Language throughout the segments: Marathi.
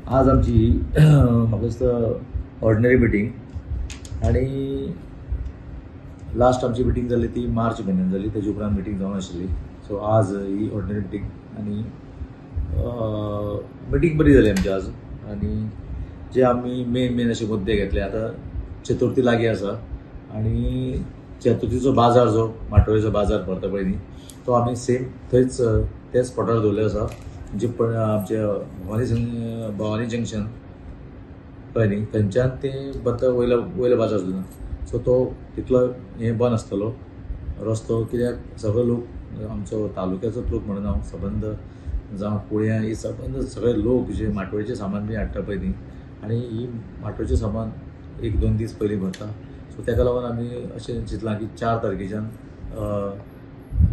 आज आमची म्हाका दिसता ऑर्डिनरी मिटींग आणि लास्ट आमची मिटींग जाली ती मार्च म्हयन्यान जाली, तेजे उपरांत मिटींग जावंक नाशिल्ली. सो आज ही ऑर्डिनरी मिटींग आणि मिटींग बरी जाली आमची आज. आणि जे आमी मेन असे मुद्दे घेतले, आता चतुर्थी लागीं आसा आणि चतुर्थीचो बाजार जो माटोळेचो बाजार भरता पळय न्ही, तो आमी सेम थंयच त्याच स्पॉटार दवरले आसा. जे पण आमचे भवानी जंक्शन पळय न्ही, थंयच्यान ते बद्द वयलो बाजार जाता. सो तो तितलो बंद आसतलो रस्तो, कित्याक सगळे लोक आमचो तालुक्याचोच लोक म्हणून हांव सबंद जावं कुळ्यां ही सबंद सगळे लोक जे माटोळेचें सामान बी हाडटा पळय न्ही, आनी ही माटोळेचें सामान 1-2 दीस पयलीं भरता. सो ताका लागून आमी अशें चिंतलां की 4 तारखेच्यान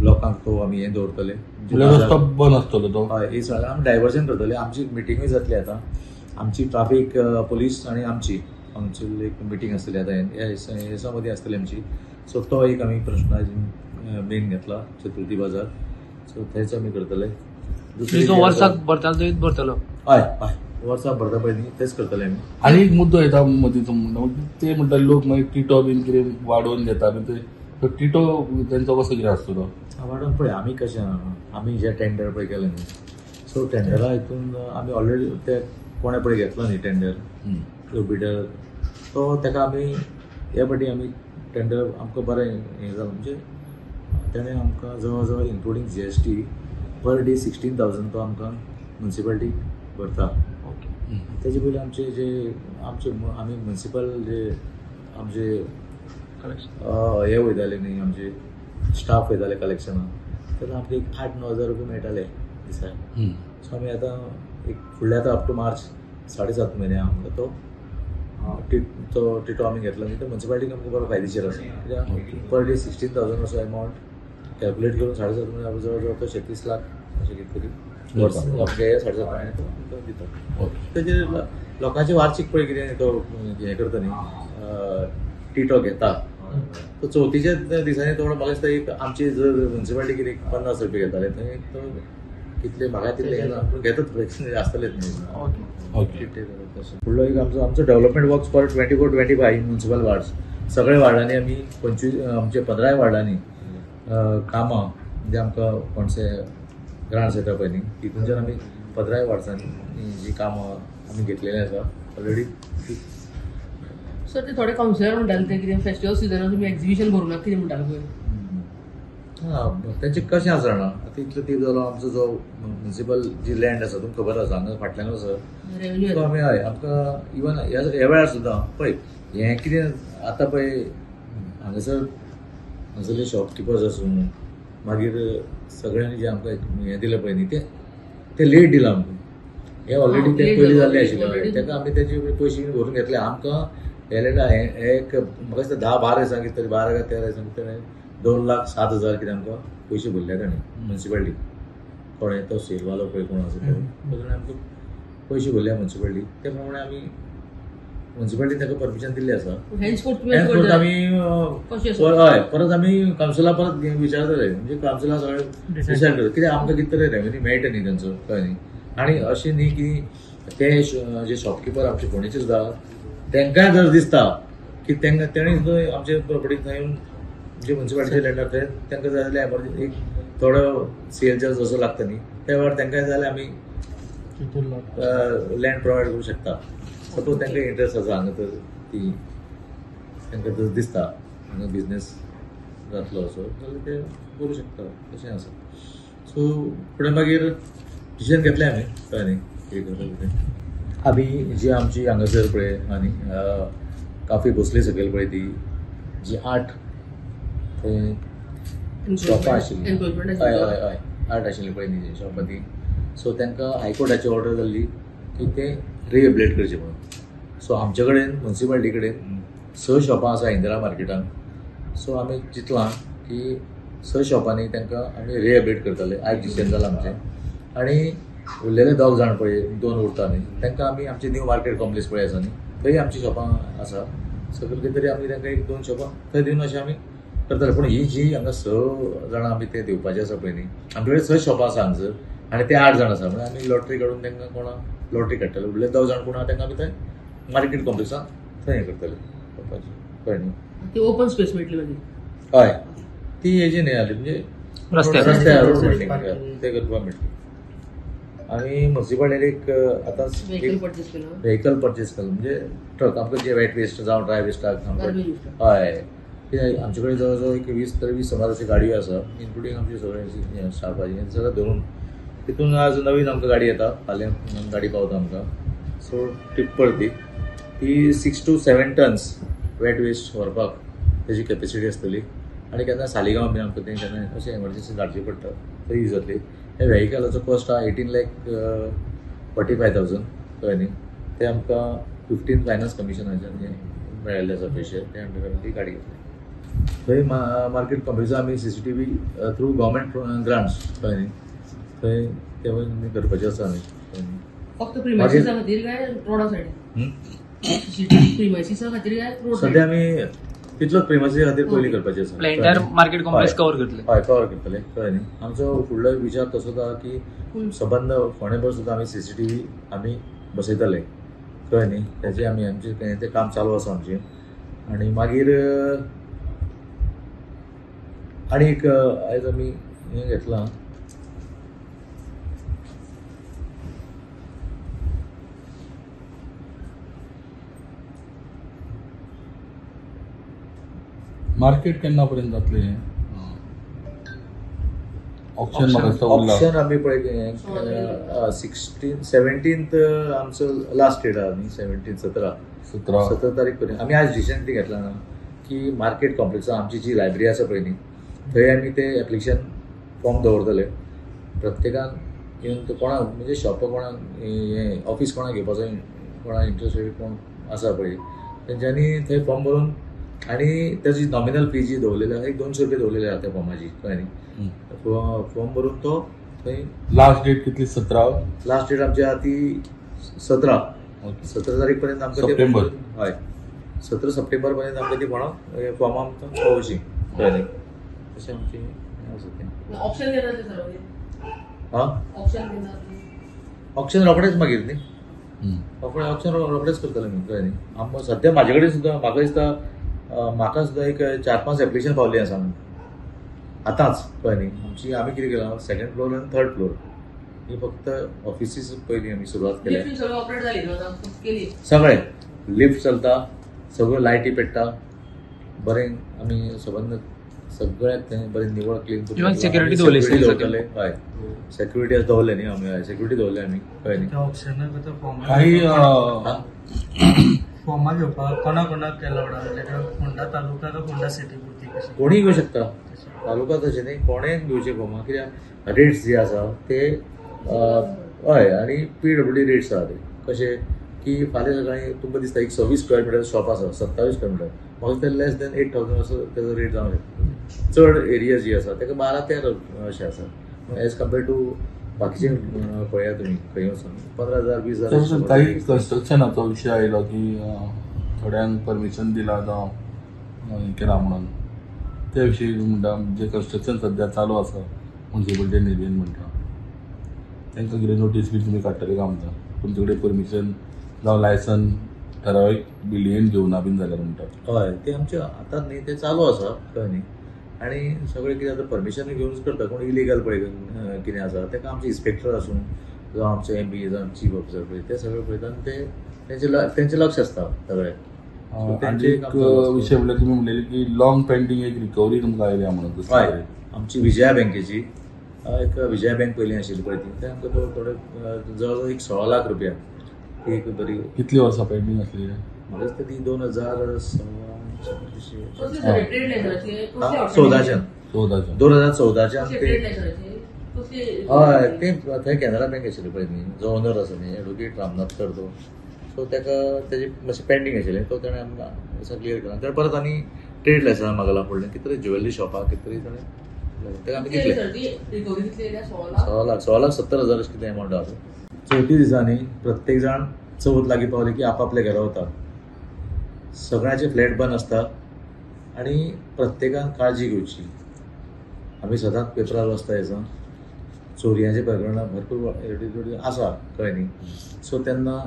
लोकांक तो आमी दवरतले. रस्तो बंद आसतलो तो. हय, ही सगळें आमी डायवर्जन करतले. आमची मिटींगूय जातली आतां. आमची ट्राफीक पुलीस आनी आमची एक मिटींग आसतली आतां ह्या मदीं आसतली आमची. सो तो एक आमी प्रश्न मेन घेतला, चतुर्थी बाजार. सो थंयच आमी करतले. वर्साक भरतालो थंयच भरतलो. हय हय, वर्साक भरता पळय न्ही तेच करतले आमी. आनी एक मुद्दो येता मदींचो ते म्हणटा लोक मागीर टिटो बीन कितें वाडोवन घेता आनी तो टिटो तेंचो कसो कितें आसतलो? वाडोवन पळय आमी कशें आमी जे टेंडर पळय केलें न्ही, सो टेंडरा हितून आमी ऑलरेडी ते कोणे पळय घेतलो न्ही टेंडर बिडर, तो ताका आमी हे फावटी आमी टेंडर आमकां बरें हें जालें. म्हणजे तेणें आमकां जवळ जवळ इन्क्लुडींग GST पर डे 16,000 तो आमकां म्युनिसिपालिटी भरता. तेजे पयलीं आमी म्युनिसिपल जे आमचे हे वयताले न्ही, आमचे स्टाफ वयताले कलेक्शनाक, तेन्ना आमकां एक 8-9 हजार रुपया मेळटाले दिसाक. सो आमी आतां एक फुडल्या आतां अप टू मार्च 7.5 म्हयने आमकां तो टिटो आमी घेतलो न्ही, तो म्युनिसिपालिटीक आमकां बरो फायदेशीर आसा. कित्याक पर डे 16,000 असो एमावंट कॅल्कुलेट करून 7.5 म्हयने जवळ जवळ तो 36 लाख अशें कितें तरी आमगे 7.5 म्हयने तो दिता. तेजेर लोकांचे वार्षिक पळय कितें तो हें करता न्ही, टिटो घेता, तो चवथीच्या दिसांनी तो म्हाका दिसता एक आमची जर म्युनिसिपालिटी कितें 50 रुपया घेताले, थंय तो कितले म्हाका तितले घेतात आसतलेच न्ही. फुडलो एक आमचो development works for 24-25 municipal wards, सगळ्या वार्डांनी आमी 25 आमचे 15 वार्डांनी कामां म्हणजे आमकां कोणसे ग्रांट्स येता पळय न्ही, तितूनच्यान आमी 15 वार्ड्सांनी जी कामां आमी घेतलेली आसा ऑलरेडी. सर ते थोडे कावन्सिलर म्हणटाले ते कितें फेस्टिवल सिजनाक तुमी एक्झिबिशन भरूं नाका कितें म्हणटाले पळय. तेंचें कशें आसा जाणा, आतां इतलो तेंप जालो आमचो जो म्युनिसिपल जी लँड आसा तुमकां खबर आसा हांगा फाटल्यान आसा, तो आमी हय आमकां इवन ह्या वेळार सुद्दां पळय हें कितें आतां पळय हांगासरले शॉपकिपर्स आसूं मागीर सगळ्यांनी जे आमकां हें दिलें पळय न्ही, तें लेट दिलां आमकां. हें ऑलरेडी तें पयलीं जाल्लें आशिल्लें, ताका आमी तेजे पयशे भरून घेतले. आमकां हे एक म्हाका दिसता 10-12 दिसां कितें तरी 12 काय 13 दिसां कितें 2,07,000 कितें आमकां पयशे भरले ताणें म्युनिसिपालिटी. कोणें तो सेलवालो पळय कोण आसा तो ताणें आमकां पयशे भरल्या म्युनिसिपालिटी. त्या प्रमाणे आमी म्युनिसिपालिटीन ताका परमिशन दिल्लें आसा. आमी हय परत आमी कावन्सिला परत विचारतले, म्हणजे कावन्सिला सगळें डिसायड करता, कित्याक आमकां कितें तरी रेव्हेन्यू मेळटा न्ही तेंचो कळ्ळें न्ही. आनी अशें न्ही की ते जे शॉपकिपर आमचे फोंडेचे सुद्दां तांकांय जर दिसता की तेणी सुद्दां आमचे प्रॉपर्टी थंय येवन जे म्युनिसिपालिटीचे लँड आसा तांकां जाय जाल्यार एमर्जन्सी एक थोडो CL चार्ज जसो लागता न्ही, त्या वेळार तांकां जाय जाल्यार आमी लँड प्रोवायड करूं शकता. सपोज तांकां इंट्रस्ट आसा हांगा तर ती तांकां जर दिसता हांगा बिजनेस जातलो असो जाल्यार ते करूं शकता, तशें आसा. सो फुडें मागीर डिसिजन घेतलें आमी कळ्ळें न्ही कितें करता कितें. आमी जी आमची हांगासर पळय आनी काफी भोसले सकयल पळय ती जी 8 थंय शॉपां आशिल्लीं, हय हय हय 8 आशिल्लीं पळय न्ही शॉपां ती. सो तांकां हायकोर्टाची ऑर्डर जाल्ली की ते रिहेबिलिटेट करचें म्हणून. सो आमचे कडेन म्युनिसिपालिटी कडेन 6 शॉपां आसा इंदिरा मार्केटान. सो आमी चिंतलां की 6 शॉपांनी तांकां आमी रिहेबिलिटेट करतले. आयज डिसिजन जालां आमचें. आनी उरलेले 2 जाण पळय 2 उरता न्ही, तांकां आमी आमचे न्यू मार्केट कॉम्प्लेक्स पळय आसा न्ही, थंय आमची शॉपां आसा. सकयल कितें तरी आमी तांकां 1-2 शॉपां थंय दिवन अशें आमी करतले. पूण ही जी हांगा 6 जाणां आमी ते दिवपाचे आसा पळय न्ही, आमचे कडेन 6 शॉपां आसा हांगासर आनी ते 8 जाण आसा, म्हणजे आमी लॉटरी काडून तांकां कोणाक लॉटरी काडटले उरले 10 जाण कोण आहा तांकां आमी थंय मार्केट कॉम्प्लेक्सांत थंय हें करतले कळ्ळें न्ही ती ओपन स्पेस मेळटली मागीर हय ती हेजी न्ही जाली म्हणजे रस्त्यार रोड बिल्डींग ते करपाक मेळटली आनी म्युन्सिपालिटीक आतां व्हेकल परचेस केला व्हेकल परचेस केलं म्हणजे ट्रक आमकां जे वेट वेस्ट जावं ड्राय वेस्टाक गार्बेज वेस्ट हय कित्याक आमचे कडेन जवळ जवळ एक 20 समज अशी गाडयो आसा इन्क्लुडींग आमचे सगळे स्टाफाची हें सगळें धरून तितून आज नवीन आमकां गाडी येता फाल्यां गाडी पावता आमकां सो टिप्पर ती 6 to 7 टन्स वेट वेस्ट व्हरपाक तेजी कॅपेसिटी आसतली आनी केन्ना सालिगांव बी आमकां तें केन्ना अशें एमर्जन्सी धाडची पडटा थंय यूज जातली हे व्हेकलाचो कॉस्ट आहा 18,45,000 कळ्ळें न्ही ते आमकां 15 फायनान्स कमिशनाचे मेळिल्ले आसा पयशे ते अंडर ती गाडी घेतली थंय मार्केट कॉम्प्लेक्सांत आमी CCTV थ्रू गव्हर्मेंट ग्रांट्स कळ्ळें न्ही थंय ते करपाचें आसा आमी कळ्ळें न्ही फक्त प्रिमायसिसा खातीर काय रोडा सायडीन प्रिमायसिसा खातीर काय रोड सध्या आमी तितलोच प्रेमाचे खातीर पयलीं करपाचें आसा एंटायर मार्केट कॉम्प्लेक्स कव्हर करतले हय कवर करतले कळ्ळें न्ही आमचो फुडलो विचार तसोच आहा की सबंद फोंडेभर सुद्दां आमी CCTV आमी बसयतले कळ्ळें न्ही तेजें आमी आमचें तें काम चालू आसा आमचें आनी मागीर आनी एक आयज आमी हें घेतलां मार्केट केन्ना पर्यंत जातलें ऑप्शन म्हाका दिसता उरला ऑप्शन आमी पळय 17th आमचो लास्ट डेट आहा न्ही 17 तारीख पर्यंत आमी आज रिसेंटली घेतला ना की मार्केट कॉम्प्लेक्सांत आमची जी लायब्ररी आसा पळय न्ही थंय आमी ते एप्लिकेशन फॉर्म दवरतले प्रत्येकान येवन तो कोणाक म्हणजे शॉप कोणाक हें ऑफिस कोणाक घेवपाचो कोणाक इंट्रस्टेड कोण आसा पळय तेंच्यांनी थंय फॉर्म भरून आनी तेजी नॉमिनल फी जी दवरलेली आहा 200 रुपया दवरलेली आहा त्या फॉर्माची कळ्ळें न्ही फॉर्म भरून तो थंय लास्ट डेट कितली 17 लास्ट डेट आमची आहा ती 17 तारीख पर्यंत आमकां सप्टेंबर. हय 17 सप्टेंबर पर्यंत आमकां ती कोणाक फॉर्म आमकां पावोवची कळ्ळें न्ही तशें आमचें हें आसा तें ऑप्शन घेतात ते सर हां ऑप्शन घेतात ऑप्शन रोखडेच मागीर न्ही ऑप्शन रोखडेच करतले आमी कळ्ळें न्ही आमकां सद्या म्हाजे कडेन सुद्दां म्हाका दिसता म्हाका सुद्दां एक 4-5 एप्लिकेशन पावल्लीं आसा आतांच कळ्ळें न्ही आमची आमी कितें केलां 2nd फ्लोर आनी 3rd फ्लोर ही फक्त ऑफिसीस पयलीं आमी सुरवात केल्या सगळं ऑपरेट जाली न्हू केली सगळें लिफ्ट चलता सगळ्यो लायटी पेट्टा बरें आमी सबंद सगळ्याक तें बरें निवळ क्लीन Even security दवरली दवरतले हय सेक्युरिटी दवरले न्ही आमी हय सेक्युरिटी दवरले आमी कळ्ळें न्ही काही फॉर्मा घेवपाक कोणा कोणाक केला फोंडा तालुका काय फोंडा सिटी पुरती कशी कोणीय घेवं शकता तालुका तशें न्ही कोणेय घेवचे फॉर्मा कित्याक रेट्स जे आसा ते हय आनी PWD रेट्स आहा ते कशें की फाल्यां सकाळीं तुमकां दिसता एक 26 स्क्वेअर मिटर शॉप आसा 27 स्क्वेअर मिटर म्हाका दिसता लेस दॅन 8,000 असो तेजो रेट जावं शकता चड एरिया जी आसा ताका 12-13 अशें आसा एज कम्पेर्ड टू बाकीचे पळया तुमी खंय वचून 15,000 20,000 काही कन्स्ट्रक्शनाचो विशय आयलो की थोड्यांक परमिशन दिला जावं हें केलां म्हणून त्या विशीं म्हणटा जे कन्स्ट्रक्शन सध्या चालू आसा म्युन्सिपालिटी निधीन म्हणटा तांकां कितें नोटीस बी तुमी काडटले काय म्हणटा तुमचे कडेन परमिशन जावं लायसन ठरावीक बिल्डिंगेन घेवना बीन जाल्यार म्हणटा हय ते आमचे आतां न्ही ते चालू आसा कळ्ळें न्ही आनी सगळें कितें आतां परमिशन घेवनच करता कोण इलिगल पळय कितें आसा ताका आमचे इन्स्पेक्टर आसूं जावं आमचे MP जावं चीफ ऑफिसर पळय ते सगळे पळयता आनी ते तेंचें लक्ष आसता सगळें आनी एक विशय म्हणल्यार तुमी म्हणलेले की लॉंग पेंडींग एक रिकवरी तुमकां आयल्या म्हणून हय आमची विजया बँकेची एक विजया बँक पयलीं आशिल्ली पळय ती ते आमकां थोडे जवळ जवळ एक 16 लाख रुपया ती एक बरी कितली वर्सां पेंडींग आसली म्हाका दिसता ती 2016 कसले सर ट्रेड लायसन्साचे कसले चौदाच्यान 2014च्यान ते ट्रेड लायसन्साचे कसले हय ते थंय कॅनरा बँक आशिल्ली पळय न्ही जो ओनर आसा न्ही एडवोकेट रामनाथ कर तो सो ताका तेजें मातशें पेंडींग आशिल्लें तो ताणें आमकां असो क्लियर केला तर परत आनी ट्रेड लायसन्स मागला फुडलें कितें तरी ज्वेलरी शॉपाक कितें तरी ताणें ताका आमी दितले रिकवरी कितली येयल्या 16 16,70,000 अशें कितें एमावंट आहा चवथी दिसांनी प्रत्येक जाण चवथ लागीं पावली की आपआपल्या घरा वता सगळ्यांचे फ्लॅट बंद आसता आनी प्रत्येकान काळजी घेवची आमी सदांच पेपरार वाचता हेचो चोरयांचे प्रकरणां भरपूर आसा कळ्ळें न्ही. सो तेन्ना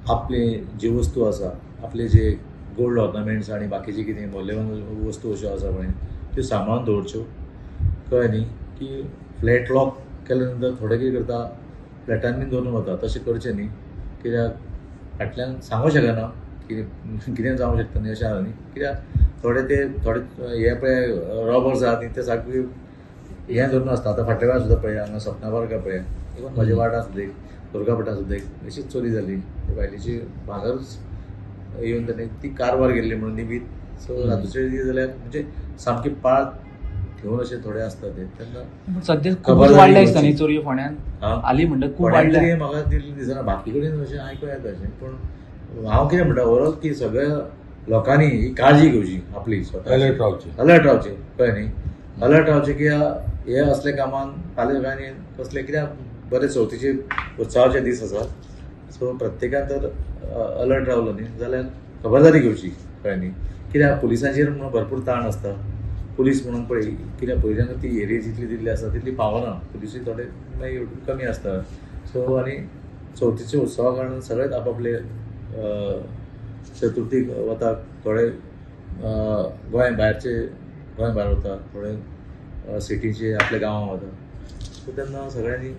आपले जे वस्तू आसा, आपले जे गोल्ड ऑर्नामेंट्स आनी बाकीचे कितें मौल्यवान वस्तू अश्यो आसा पळय त्यो सांबाळून दवरच्यो कळ्ळें न्ही. की फ्लॅट लॉक केल्या नंतर थोडे कितें करता फ्लॅटान बीन दवरून वता, तशें करचें न्ही. कित्याक फाटल्यान सांगूं शकना कितें जावंक शकता न्ही अशें आसा न्ही. कित्याक थोडे हे पळय रॉबर्स आहात न्ही ते सारके हें धरून आसता. आतां फाटल्या वेळार सुद्दां पळया हांगा सपना पार्का पळया, इवन म्हज्या वाड्यार सुद्दां एक दुर्गापटा सुद्दां एक अशीच चोरी जाली. बायलेची भांगरच येवन ताणें ती कारवार गेल्ली म्हणून निमीत. सो रातचे कितें जाल्यार म्हणजे सामकी पाळ घेवन अशे थोडे आसता ते. तेन्ना सध्या खूप खबरदारी वाडल्या घेवची. दिसता न्ही चोरी फोंड्यान. हां. आली म्हणटा खूप कोणाक वाडल्या. तरी म्हाका दिसना बाकी कडेन अशें आयकूं येता अशें. पूण हांव कितें म्हणटा ओवरऑल की सगळ्या लोकांनी ही काळजी घेवची आपली स्वता अलर्ट रावचे. अलर्ट रावचे कळ्ळें न्ही. अलर्ट रावचे कित्याक हे असले कामान फाल्यां सकाळीं कसले कित्याक बरे चवथीचे उत्सवाचे दीस आसा. सो प्रत्येकान तर अलर्ट रावलो न्ही जाल्यार खबरदारी घेवची कळ्ळें न्ही. कित्याक पुलिसांचेर म्हणून भरपूर ताण आसता. पुलीस म्हणून पळय कित्याक पयल्यान ती एरिया जितली दिल्ली आसता तितली पावना. पुलिसूय थोडे मागीर कमी आसता. सो आनी चवथीच्या उत्सवा कारणान सगळेच आपआपले चतुर्थीक वता. थोडे गोंय भायर वता, थोडे सिटीचे आपल्या गांवां वता. सो तेन्ना सगळ्यांनी